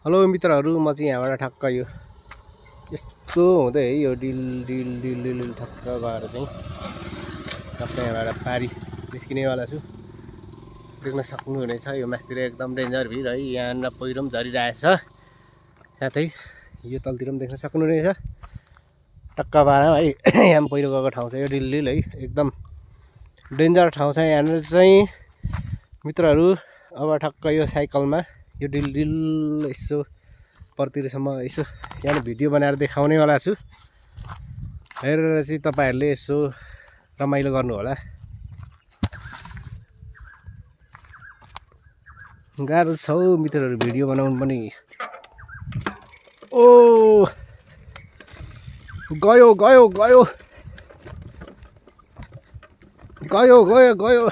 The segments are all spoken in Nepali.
हेलो मित्रहरू, म चाहिँ यहाँबाट ठक्क यो यस्तो हुँदै है यो डिल डिल डिल डिल ठक्क गएर चाहिँ टक्क यहाँबाट पारी निस्किनेवाला छु। देख्न सक्नुहुनेछ यो मास्तिर एकदम डेन्जर भिड है। यहाँ पहिरो पनि झरिरहेछ, साथै यो तलतिर पनि देख्न सक्नुहुनेछ टक्क पारामा है। यहाँ पहिरो गएको ठाउँ छ यो डिल डिल है, एकदम डेन्जर ठाउँ छ यहाँनिर चाहिँ मित्रहरू। अब ठक्क यो साइकलमा यो डिल डिल यसो परतिरसम्म यसो यहाँ भिडियो बनाएर देखाउनेवाला छु। हेरेर चाहिँ तपाईहरुले यसो रमाइलो गर्नु होला। गाह्रो छ मित्रहरू भिडियो बनाउनु पनि। ओ गयो गयो गयो गयो गयो गयो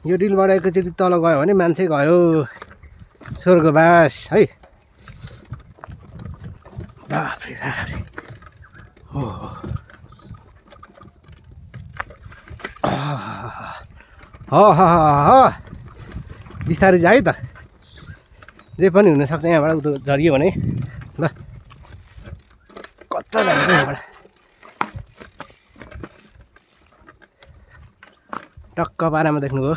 यो डिलबाट एकैचोटि तल गयो भने मान्छे गयो स्वर्गवास है। बाफ्रे बाफ्रे हो बिस्तारै जा है त, जे पनि हुनसक्छ यहाँबाट उता झरियो भने। ल कता जान्छ यहाँबाट टक्क पारामा देख्नुभयो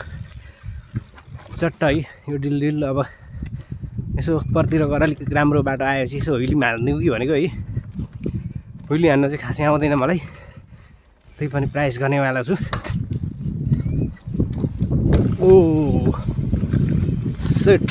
चट्ट है यो डिल डिल। अब यसो परतिर गएर अलिक राम्रो बाटो आएपछि यसो हुइली हान्दिउँ कि भनेको है। हुइली हान्न चाहिँ खासै आउँदैन मलाई, त्यही पनि प्रयास गर्नेवाला छु। ओ सेट